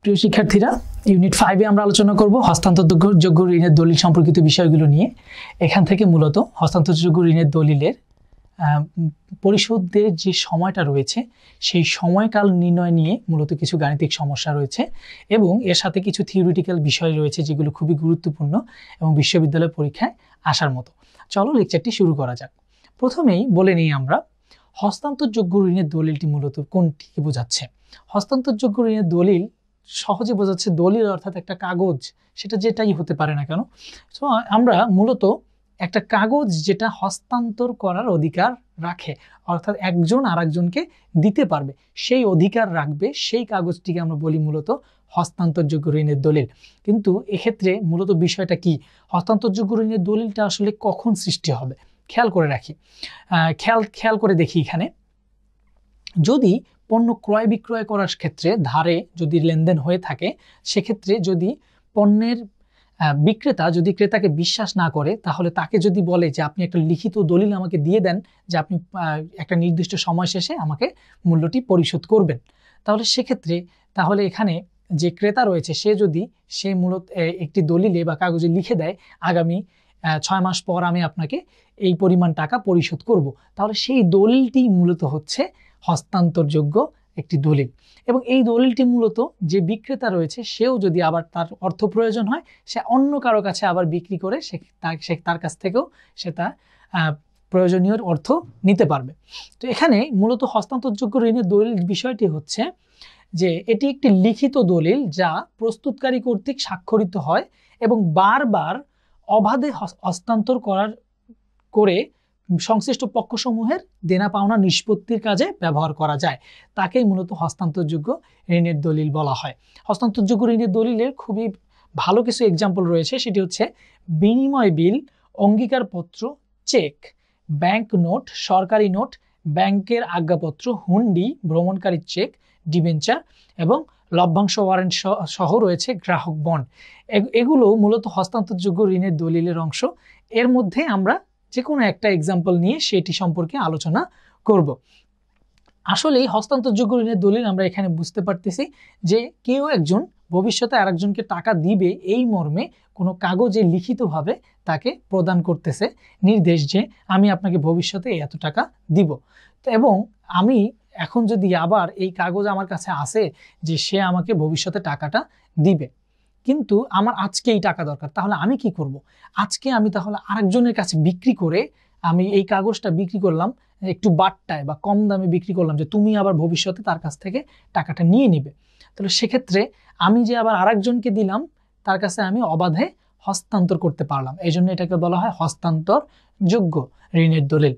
প্রিয় শিক্ষার্থীরা, ইউনিট 5 এ আমরা আলোচনা করব হস্তান্তরযোগ্য ঋণের দলিল সম্পর্কিত বিষয়গুলো নিয়ে। এখান থেকে মূলত হস্তান্তরযোগ্য ঋণের দলিলের পরিশোধের যে সময়টা রয়েছে সেই সময়কাল নির্ণয় নিয়ে মূলত কিছু গাণিতিক সমস্যা রয়েছে এবং এর সাথে কিছু থিওরিটিক্যাল বিষয় রয়েছে যেগুলো খুবই গুরুত্বপূর্ণ এবং বিশ্ববিদ্যালয় পরীক্ষায় আসার মতো। চলো লেকচারটি শুরু করা যাক। প্রথমেই বলে নিই আমরা হস্তান্তরযোগ্য ঋণের দলিলটি মূলত কোনটিকে বোঝাচ্ছে। হস্তান্তরযোগ্য ঋণের দলিল সহজে বোঝাচ্ছে দলিল অর্থাৎ একটা কাগজ, সেটা যেটাই হতে পারে না কেন। তো আমরা মূলত একটা কাগজ যেটা হস্তান্তর করার অধিকার রাখে, অর্থাৎ একজন আরেকজনকে দিতে পারবে, সেই অধিকার রাখবে, সেই কাগজটিকে আমরা বলি মূলত হস্তান্তরযোগ্য ঋণের দলিল। কিন্তু এক্ষেত্রে মূলত বিষয়টা কি, হস্তান্তরযোগ্য ঋণের দলিলটা আসলে কখন সৃষ্টি হবে খেয়াল করে রাখি, খেয়াল করে দেখি। এখানে যদি পণ্য ক্রয় বিক্রয় করার ক্ষেত্রে ধারে যদি লেনদেন হয়ে থাকে, সেক্ষেত্রে যদি পণ্যের বিক্রেতা যদি ক্রেতাকে বিশ্বাস না করে, তাহলে তাকে যদি বলে যে আপনি একটা লিখিত দলিল আমাকে দিয়ে দেন যে আপনি একটা নির্দিষ্ট সময় শেষে আমাকে মূল্যটি পরিশোধ করবেন, তাহলে সেক্ষেত্রে তাহলে এখানে যে ক্রেতা রয়েছে সে মূলত একটি দলিলে বা কাগজে লিখে দেয় আগামী 6 মাস পর আমি আপনাকে এই পরিমাণ টাকা পরিশোধ করব, তাহলে সেই দলিলটি মূলত হচ্ছে হস্তান্তরযোগ্য একটি দলিল। এবং এই দলিলটি মূলত যে বিক্রেতা রয়েছে সেও যদি আবার তার অর্থ প্রয়োজন হয়, সে অন্য কারো কাছে আবার বিক্রি করে সে তার কাছ থেকেও সে তার প্রয়োজনীয় অর্থ নিতে পারবে। তো এখানে মূলত হস্তান্তরযোগ্য ঋণের দলিল বিষয়টি হচ্ছে যে এটি একটি লিখিত দলিল যা প্রস্তুতকারী কর্তৃক স্বাক্ষরিত হয় এবং বারবার অবাধে হস্তান্তর করে সংশ্লিষ্ট পক্ষসমূহের দেনা পাওনা নিষ্পত্তির কাজে ব্যবহার করা যায়, তাকেই মূলত হস্তান্তরযোগ্য ঋণের দলিল বলা হয়। হস্তান্তরযোগ্য ঋণের দলিলের খুবই ভালো কিছু এক্সাম্পল রয়েছে, সেটি হচ্ছে বিনিময় বিল, অঙ্গীকারপত্র, চেক, ব্যাংক নোট, সরকারি নোট, ব্যাংকের আজ্ঞাপত্র, হুন্ডি, ভ্রমণকারী চেক, ডিবেঞ্চার এবং লভ্যাংশ ওয়ারেন্ট সহ রয়েছে গ্রাহক বন্ড। এগুলো মূলত হস্তান্তরযোগ্য ঋণের দলিলের অংশ। এর মধ্যে আমরা যে কোনো একটা এক্সাম্পল নিয়ে সেটি সম্পর্কে আলোচনা করব। আসলে হস্তান্তরযোগ্য ঋণের দলিল আমরা এখানে বুঝতে পারতেছি যে কেউ একজন ভবিষ্যতে আরেকজনকে টাকা দিবে এই মর্মে কোনো কাগজে লিখিতভাবে তাকে প্রদান করতেছে নির্দেশ যে আমি আপনাকে ভবিষ্যতে এত টাকা দিব। এবং আমি এখন যদি আবার এই কাগজ আমার কাছে আসে যে সে আমাকে ভবিষ্যতে টাকাটা দিবে, কিন্তু আমার আজকে এই টাকা দরকার, তাহলে আমি কি করব? আজকে আমি তাহলে আরেকজনের কাছে বিক্রি করে আমি এই কাগজটা বিক্রি করলাম একটু বাট্টায় বা কম দামে বিক্রি করলাম যে তুমি আবার ভবিষ্যতে তার কাছ থেকে টাকাটা নিয়ে নিবে। তাহলে সেক্ষেত্রে আমি যে আবার আরেকজনকে দিলাম তার কাছে আমি অবাধে হস্তান্তর করতে পারলাম, এই জন্য এটাকে বলা হয় হস্তান্তরযোগ্য ঋণের দলিল।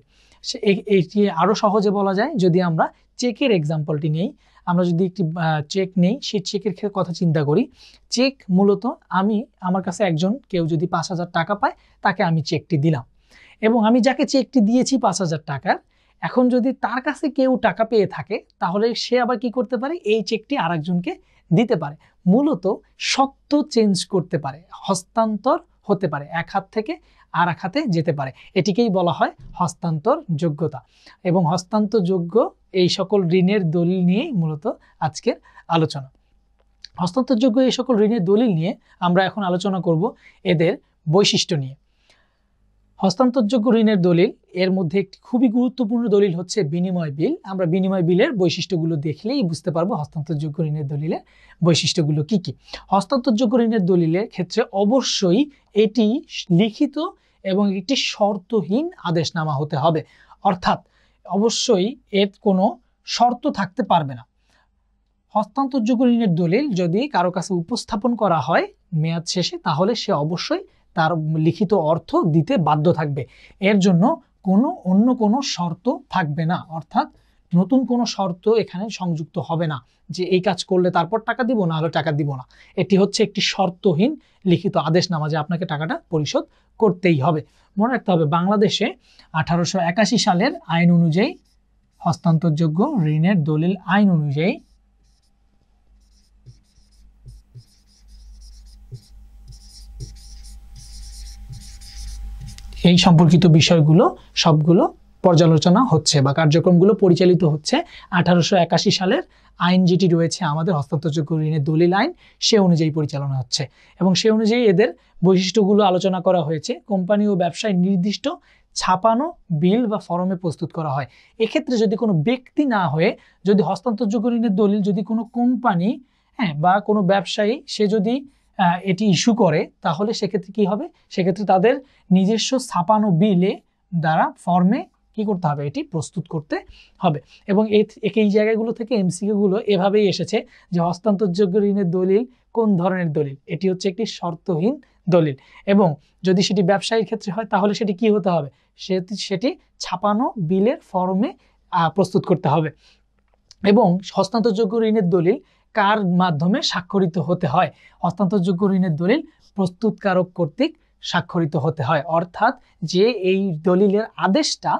এটি আরো সহজে বলা যায় যদি আমরা চেকের এক্সাম্পলটি নেই। আমরা যদি একটি চেক নেই, সেই চেকের কথা চিন্তা করি। চেক মূলত আমার কাছে কেউ যদি 5,000 টাকা পায়, তাকে আমি চেকটি দিলাম এবং আমি যাকে চেকটি দিয়েছি 5,000 টাকার, এখন যদি তার কাছে কেউ টাকা পেয়ে থাকে তাহলে সে আবার কি করতে পারে, এই চেকটি আরেকজনকে দিতে পারে, মূলত সত্ত্ব চেঞ্জ করতে পারে, হস্তান্তর হতে পারে, এক হাত থেকে আর এক হাতে যেতে পারে। এটিকেই বলা হয় হস্তান্তর যোগ্যতা। এবং হস্তান্তরযোগ্য এই সকল ঋণের দলিল নিয়েই মূলত আজকের আলোচনা। হস্তান্তরযোগ্য এই সকল ঋণের দলিল নিয়ে আমরা এখন আলোচনা করব এদের বৈশিষ্ট্য নিয়ে। হস্তান্তরযোগ্য ঋণের দলিল এর মধ্যে একটি খুবই গুরুত্বপূর্ণ দলিল হচ্ছে বিনিময় বিল। আমরা বিনিময় বিলের বৈশিষ্ট্যগুলো দেখলেই বুঝতে পারবো হস্তান্তরযোগ্য ঋণের দলিলের বৈশিষ্ট্যগুলো কি কি। হস্তান্তরযোগ্য ঋণের দলিলের ক্ষেত্রে অবশ্যই এটি লিখিত এবং একটি শর্তহীন আদেশনামা হতে হবে, অর্থাৎ অবশ্যই এর কোনো শর্ত থাকতে পারবে না। হস্তান্তরযোগ্য ঋণের দলিল যদি কারো কাছে উপস্থাপন করা হয় মেয়াদ শেষে, তাহলে সে অবশ্যই তার লিখিত অর্থ দিতে বাধ্য থাকবে। এর জন্য অন্য কোনো শর্ত থাকবে না, অর্থাৎ নতুন কোনো শর্ত এখানে সংযুক্ত হবে না যে এই কাজ করলে তারপর টাকা দিব, না হলে টাকা দিব না। এটি হচ্ছে একটি শর্তহীন লিখিত আদেশনামা যে আপনাকে টাকাটা পরিশোধ করতেই হবে। মনে রাখতে হবে বাংলাদেশে 1881 সালের আইন অনুযায়ী, হস্তান্তরযোগ্য ঋণের দলিল আইন অনুযায়ী এই সম্পর্কিত বিষয়গুলো সবগুলো পর্যালোচনা হচ্ছে বা কার্যক্রমগুলো পরিচালিত হচ্ছে 1881 সালের আইন যেটি রয়েছে আমাদের হস্তান্তরযোগ্য ঋণের দলিল আইন, সে অনুযায়ী পরিচালনা হচ্ছে এবং সে অনুযায়ী এদের বৈশিষ্ট্যগুলো আলোচনা করা হয়েছে। কোম্পানি ও ব্যবসায় নির্দিষ্ট ছাপানো বিল বা ফরমে প্রস্তুত করা হয়। এক্ষেত্রে যদি কোনো ব্যক্তি না হয়ে যদি হস্তান্তরযোগ্য ঋণের দলিল যদি কোনো কোম্পানি বা কোনো ব্যবসায়ী সে যদি এটি ইস্যু করে, তাহলে সেক্ষেত্রে কি হবে, সেক্ষেত্রে তাদের নিজস্ব ছাপানো বিলে দ্বারা ফর্মে কি করতে হবে, এটি প্রস্তুত করতে হবে। এবং এই জায়গাগুলো থেকে এমসিকিউ গুলো এভাবেই এসেছে যে হস্তান্তরযোগ্য ঋণের দলিল কোন ধরনের দলিল, এটি হচ্ছে একটি শর্তহীন দলিল এবং যদি সেটি ব্যবসায়ীর ক্ষেত্রে হয় তাহলে সেটি কি হতে হবে, সেটি ছাপানো বিলের ফর্মে প্রস্তুত করতে হবে। এবং হস্তান্তরযোগ্য ঋণের দলিল কার মাধ্যমে স্বাক্ষরিত হতে হয়, হস্তান্তরযোগ্য ঋণের দলিল প্রস্তুতকারক কর্তৃক স্বাক্ষরিত হতে হয়, অর্থাৎ যে এই দলিলের আদেশটা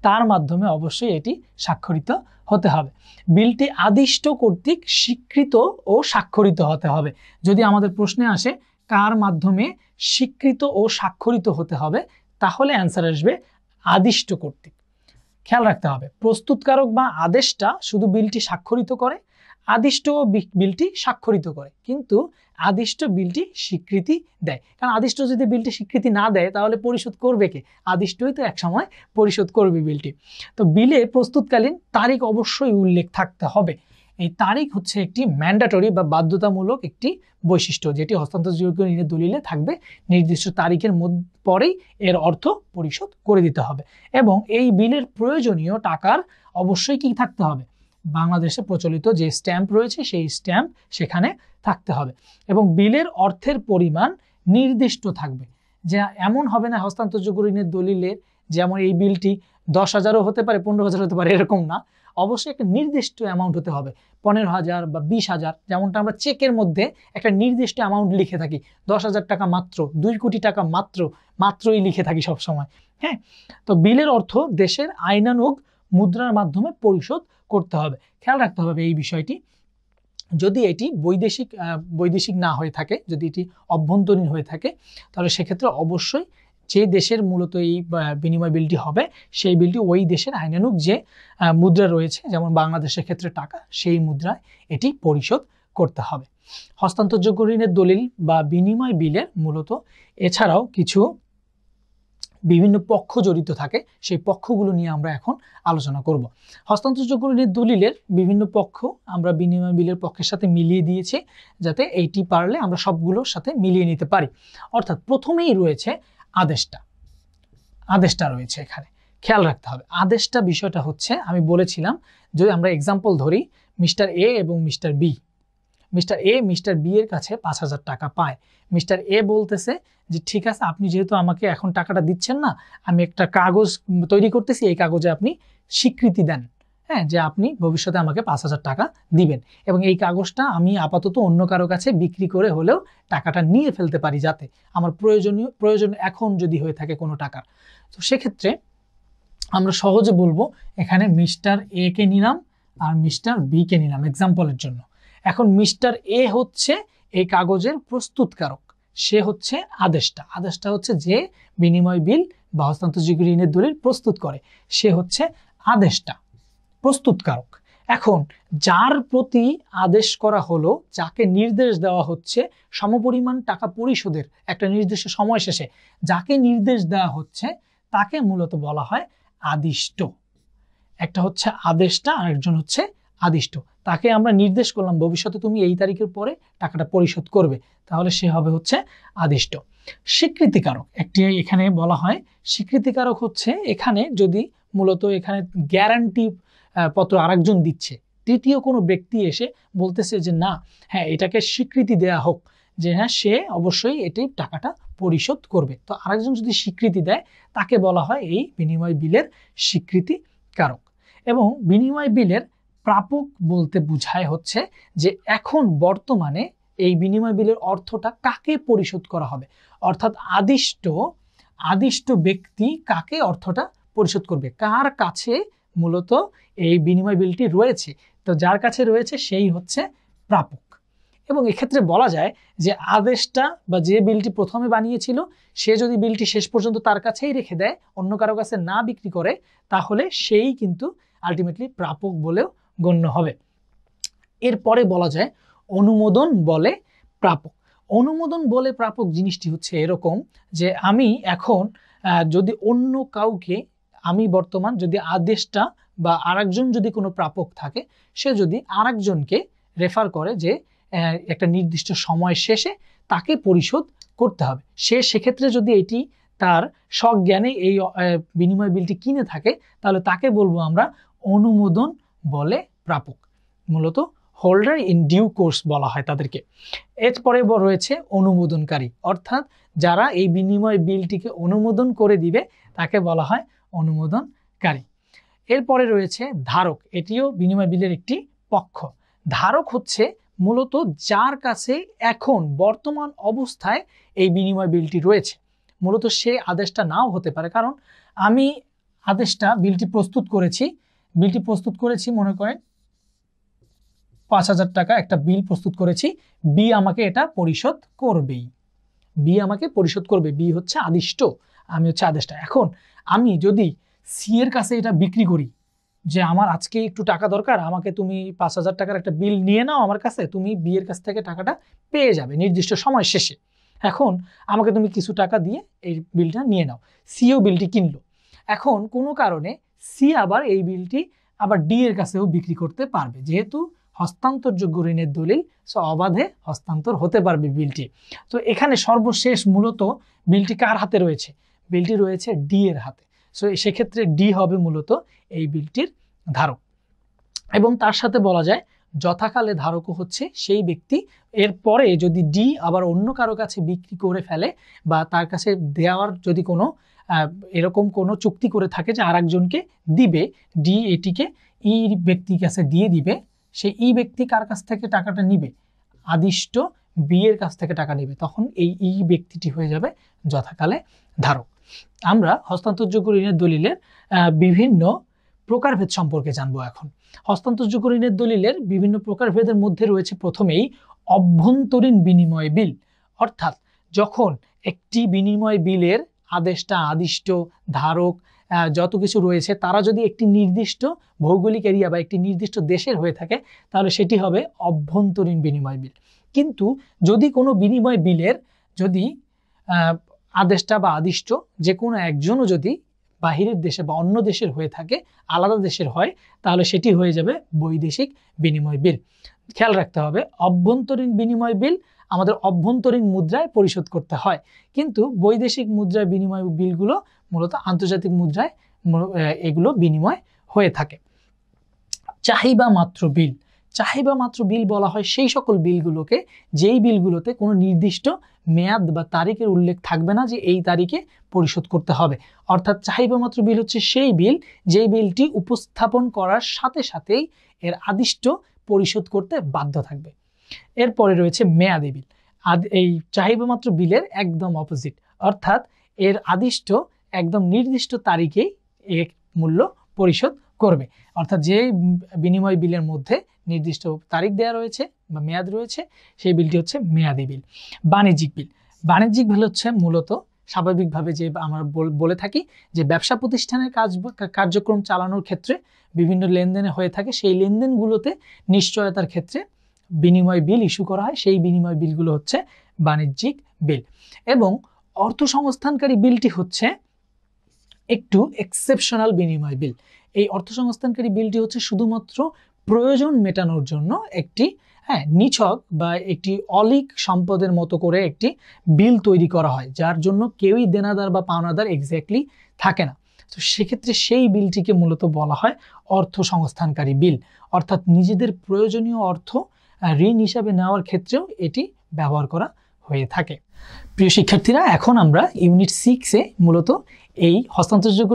তার মাধ্যমে অবশ্যই এটি স্বাক্ষরিত হতে হবে। বিলটি আদিষ্ট কর্তৃক স্বীকৃত ও স্বাক্ষরিত হতে হবে। যদি আমাদের প্রশ্নে আসে কার মাধ্যমে স্বীকৃত ও স্বাক্ষরিত হতে হবে, তাহলে অ্যান্সার আসবে আদিষ্ট কর্তৃক। খেয়াল রাখতে হবে প্রস্তুতকারক বা আদেশটা শুধু বিলটি স্বাক্ষরিত করে, আদিষ্ট বিলটি স্বাক্ষরিত করে, কিন্তু আদিষ্ট বিলটি স্বীকৃতি দেয়। কারণ আদিষ্ট যদি বিলটি স্বীকৃতি না দেয় তাহলে পরিশোধ করবে কে, আদিষ্টই তো একসময় পরিশোধ করবে বিলটি। তো বিলে প্রস্তুতকালীন তারিখ অবশ্যই উল্লেখ থাকতে হবে। এই তারিখ হচ্ছে একটি ম্যান্ডেটরি বা বাধ্যতামূলক একটি বৈশিষ্ট্য, যেটি হস্তান্তরযোগ্য ঋণের দলিলে থাকবে। নির্দিষ্ট তারিখের পরেই এর অর্থ পরিশোধ করে দিতে হবে এবং এই বিলের প্রয়োজনীয় টাকার অবশ্যই কি থাকতে হবে, বাংলাদেশে প্রচলিত যে স্ট্যাম্প রয়েছে সেই স্ট্যাম্প সেখানে থাকতে হবে এবং বিলের অর্থের পরিমাণ নির্দিষ্ট থাকবে। যে এমন হবে না হস্তান্তরযোগ্য ঋণের দলিলের যেমন এই বিলটি 10,000ও হতে পারে, 15,000 হতে পারে, এরকম না, অবশ্যই একটা নির্দিষ্ট অ্যামাউন্ট হতে হবে, 15,000 বা 20,000, যেমনটা আমরা চেকের মধ্যে একটা নির্দিষ্ট অ্যামাউন্ট লিখে থাকি, 10,000 টাকা মাত্র, 2 কোটি টাকা মাত্রই লিখে থাকি সব সময়। হ্যাঁ, তো বিলের অর্থ দেশের আইনানুগ মুদ্রার মাধ্যমে পরিশোধ করতে হবে। খেয়াল রাখতে হবে এই বিষয়টি। যদি এটি বৈদেশিক না হয়ে থাকে, যদি এটি অভ্যন্তরীণ হয়ে থাকে, তাহলে সেক্ষেত্রে অবশ্যই যে দেশের মূলত এই বিনিময় বিলটি হবে সেই বিলটি ওই দেশের আইনানুগ যে মুদ্রা রয়েছে, যেমন বাংলাদেশের ক্ষেত্রে টাকা, সেই মুদ্রায় এটি পরিশোধ করতে হবে। হস্তান্তরযোগ্য ঋণের দলিল বা বিনিময় বিলের মূলত এছাড়াও কিছু বিভিন্ন পক্ষ জড়িত থাকে, সেই পক্ষগুলো নিয়ে আমরা এখন আলোচনা করব। হস্তান্তরযোগ্য ঋণের দলিলের বিভিন্ন পক্ষ আমরা বিনিময় বিলের পক্ষের সাথে মিলিয়ে দিয়েছি, যাতে এইটি পারলে আমরা সবগুলোর সাথে মিলিয়ে নিতে পারি। অর্থাৎ প্রথমেই রয়েছে আদেশটা রয়েছে এখানে। খেয়াল রাখতে হবে আদেশটা বিষয়টা হচ্ছে, আমি বলেছিলাম যদি আমরা এক্সাম্পল ধরি, মিস্টার এ এবং mister B, mister A mister B এর কাছে 5,000 টাকা পায়। মিস্টার এ বলতেছে যে ঠিক আছে, আপনি যেহেতু আমাকে এখন টাকাটা দিচ্ছেন না, আমি একটা কাগজ তৈরি করতেছি, এই কাগজে আপনি স্বীকৃতি দেন, হ্যাঁ, যে আপনি ভবিষ্যতে আমাকে 5,000 টাকা দিবেন এবং এই কাগজটা আমি আপাতত অন্য কারো কাছে বিক্রি করে হলেও টাকাটা নিয়ে ফেলতে পারি, যাতে আমার প্রয়োজন এখন যদি হয়ে থাকে কোনো টাকার। তো সেক্ষেত্রে আমরা সহজে বলবো এখানে মিস্টার এ কে নিলাম আর মিস্টার বি কে নিলাম এক্সাম্পলের জন্য। এখন মিস্টার এ হচ্ছে এই কাগজের প্রস্তুতকারক, সে হচ্ছে আদেশটা হচ্ছে যে বিনিময় বিল বা হস্তান্তরযোগ্য ঋণের দলিল প্রস্তুত করে, সে হচ্ছে আদেশটা, প্রস্তুতকারক। এখন যার প্রতি আদেশ করা হলো, যাকে নির্দেশ দেওয়া হচ্ছে সমপরিমাণ টাকা পরিশোধের একটা নির্দিষ্ট সময় শেষে, যাকে নির্দেশ দেওয়া হচ্ছে তাকে মূলত বলা হয় আদিষ্ট। একটা হচ্ছে আদেশটা, আরেকজন হচ্ছে আদিষ্ট। তাকে আমরা নির্দেশ করলাম ভবিষ্যতে তুমি এই তারিখের পরে টাকাটা পরিশোধ করবে, তাহলে সে হবে হচ্ছে আদিষ্ট। স্বীকৃতিকারক একটি এখানে বলা হয়, স্বীকৃতিকারক হচ্ছে এখানে যদি মূলত এখানে গ্যারান্টি পত্র আরেকজন দিচ্ছে, তৃতীয় কোনো ব্যক্তি এসে বলতেছে যে না, হ্যাঁ, এটাকে স্বীকৃতি দেয়া হোক যে হ্যাঁ সে অবশ্যই এটি টাকাটা পরিশোধ করবে, তো আরেকজন যদি স্বীকৃতি দেয় তাকে বলা হয় এই বিনিময় বিলের স্বীকৃতিকারক। এবং বিনিময় বিলের প্রাপক বলতে বোঝায় হচ্ছে যে এখন বর্তমানে এই বিনিময় বিলের অর্থটা কাকে পরিশোধ করা হবে, অর্থাৎ আদিষ্ট ব্যক্তি কাকে অর্থটা পরিশোধ করবে, কার কাছে মূলত এই বিনিময় বিলটি রয়েছে, তো যার কাছে রয়েছে সেই হচ্ছে প্রাপক। এবং এক্ষেত্রে বলা যায় যে আদেশটা বা যে বিলটি প্রথমে বানিয়েছিল সে যদি বিলটি শেষ পর্যন্ত তার কাছেই রেখে দেয়, অন্য কারো কাছে না বিক্রি করে, তাহলে সেই কিন্তু আলটিমেটলি প্রাপক বলেও গণ্য হবে। এরপরে বলা যায় অনুমোদন বলে প্রাপক। অনুমোদন বলে প্রাপক জিনিসটি হচ্ছে এরকম যে আমি এখন যদি অন্য কাউকে, আমি বর্তমান যদি আদেশটা বা আরেকজন যদি কোনো প্রাপক থাকে, সে যদি আরেকজনকে রেফার করে যে একটা নির্দিষ্ট সময় শেষে তাকে পরিশোধ করতে হবে, সেক্ষেত্রে যদি এটি তার সজ্ঞানে এই বিনিময় বিলটি কিনে থাকে, তাহলে তাকে বলবো আমরা অনুমোদন বলে প্রাপক। মূলত হোল্ডার ইন ডিউ কোর্স বলা হয় তাদেরকে। এরপরে রয়েছে অনুমোদনকারী, অর্থাৎ যারা এই বিনিময় বিলটিকে অনুমোদন করে দিবে তাকে বলা হয় অনুমোদনকারী। এরপরে রয়েছে ধারক, এটিও বিনিময় বিলের একটি পক্ষ। ধারক হচ্ছে মূলত যার কাছে এখন বর্তমান অবস্থায় এই বিনিময় বিলটি রয়েছে। মূলত সে আদেশটা নাও হতে পারে, কারণ আমি আদেশটা বিলটি প্রস্তুত করেছি মনে করেন 5,000 টাকা একটা বিল প্রস্তুত করেছি, বি আমাকে এটা পরিশোধ করবেই, বি হচ্ছে আদিষ্ট, আমি হচ্ছে আদেশটা। এখন আমি যদি সি এর কাছে এটা বিক্রি করি যে আমার আজকে একটু টাকা দরকার, আমাকে তুমি 5,000 টাকার একটা বিল নিয়ে নাও আমার কাছে, তুমি বি এর কাছ থেকে টাকাটা পেয়ে যাবে নির্দিষ্ট সময় শেষে। এখন আমাকে তুমি কিছু টাকা দিয়ে এই বিলটা নিয়ে নাও। সিও বিলটি কিনলো। এখন কোনো কারণে সি আবার এই বিলটি আবার ডি এর কাছেও বিক্রি করতে পারবে, যেহেতু হস্তান্তরযোগ্য ঋণের দলিল, সো অবাধে হস্তান্তর হতে পারবে বিলটি। তো এখানে সর্বশেষ মূলত বিলটি কার হাতে রয়েছে? বিলটি রয়েছে ডি এর হাতে। সো সেক্ষেত্রে ডি হবে মূলত এই বিলটির ধারক। এবং তার সাথে বলা যায় যথাকালে ধারকও হচ্ছে সেই ব্যক্তি। এরপরে যদি ডি আবার অন্য কারো কাছে বিক্রি করে ফেলে বা তার কাছে দেওয়ার যদি কোনো এরকম কোনো চুক্তি করে থাকে যে আরেকজনকে দিবে, ডি এটিকে ই ব্যক্তির কাছে দিয়ে দিবে, সেই ই ব্যক্তি কার কাছ থেকে টাকাটা নিবে? আদিষ্ট বি এর কাছ থেকে টাকা নিবে, তখন এই ই ব্যক্তিটি হয়ে যাবে যথাকালে ধারক। আমরা হস্তান্তরযোগ্য ঋণের দলিলের বিভিন্ন প্রকারভেদ সম্পর্কে জানবো এখন। হস্তান্তরযোগ্য ঋণের দলিলের বিভিন্ন প্রকারভেদের মধ্যে রয়েছে প্রথমেই অভ্যন্তরীণ বিনিময় বিল, অর্থাৎ যখন একটি বিনিময় বিলের আদেশটা, আদিষ্ট, ধারক যত কিছু রয়েছে তারা যদি একটি নির্দিষ্ট ভৌগোলিক এরিয়া বা একটি নির্দিষ্ট দেশের হয়ে থাকে, তাহলে সেটি হবে অভ্যন্তরীণ বিনিময় বিল। কিন্তু যদি কোনো বিনিময় বিলের যদি আদেশটা বা আদিষ্ট যে কোনো একজনও যদি বাহিরের দেশে বা অন্য দেশের হয়ে থাকে, আলাদা দেশের হয়, তাহলে সেটি হয়ে যাবে বৈদেশিক বিনিময় বিল। খেয়াল রাখতে হবে, অভ্যন্তরীণ বিনিময় বিল আমাদের অভ্যন্তরীণ মুদ্রায় পরিশোধ করতে হয়, কিন্তু বৈদেশিক মুদ্রায় বিনিময় বিলগুলো মূলত আন্তর্জাতিক মুদ্রায় এগুলো বিনিময় হয়ে থাকে। চাহিদা মাত্র বিল। চাহিদা মাত্র বিল বলা হয় সেই সকল বিলগুলোকে যেই বিলগুলোতে কোনো নির্দিষ্ট মেয়াদ বা তারিখের উল্লেখ থাকবে না যে এই তারিখে পরিশোধ করতে হবে। অর্থাৎ চাহিদা মাত্র বিল হচ্ছে সেই বিল যেই বিলটি উপস্থাপন করার সাথে সাথেই এর আদিষ্ট পরিশোধ করতে বাধ্য থাকবে। এরপরে রয়েছে মেয়াদি বিল। এই চাহিদা মাত্র বিলের একদম অপোজিট, অর্থাৎ এর আদিষ্ট একদম নির্দিষ্ট তারিখেই এর মূল্য পরিশোধ করবে। অর্থাৎ যে বিনিময় বিলের মধ্যে নির্দিষ্ট তারিখ দেওয়া রয়েছে বা মেয়াদ রয়েছে, সেই বিলটি হচ্ছে মেয়াদি বিল। বাণিজ্যিক বিল। বাণিজ্যিক বিল হচ্ছে মূলত স্বাভাবিকভাবে যে আমরা বলে থাকি যে ব্যবসা প্রতিষ্ঠানের কার্যক্রম চালানোর ক্ষেত্রে বিভিন্ন লেনদেনে হয়ে থাকে, সেই লেনদেনগুলোতে নিশ্চয়তার ক্ষেত্রে বিনিময় বিল ইস্যু করা হয়, সেই বিনিময় বিলগুলো হচ্ছে বাণিজ্যিক বিল। এবং অর্থ সংস্থানকারী বিলটি হচ্ছে একটু এক্সেপশনাল বিনিময় বিল। এই অর্থ সংস্থানকারী বিলটি হচ্ছে শুধুমাত্র প্রয়োজন মেটানোর জন্য একটি নিছক বা একটি অলিক সম্পদের মতো করে একটি বিল তৈরি করা হয়, যার জন্য কেউই দেনাদার বা পাওনাদার এক্স্যাক্টলি থাকে না। তো সেক্ষেত্রে সেই বিলটিকে মূলত বলা হয় অর্থ সংস্থানকারী বিল, অর্থাৎ নিজেদের প্রয়োজনীয় অর্থ ঋণ হিসাবে নেওয়ার ক্ষেত্রেও এটি ব্যবহার করা হয়ে থাকে। প্রিয় শিক্ষার্থীরা, এখন আমরা ইউনিট 6-এ মূলত এই হস্তান্তরযোগ্য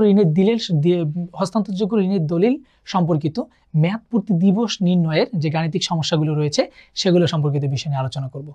ঋণের দলিল সম্পর্কিত মেয়াদপূর্তি দিবস নির্ণয়ের যে গাণিতিক সমস্যাগুলো রয়েছে সেগুলো সম্পর্কিত বিষয় নিয়ে আলোচনা করব।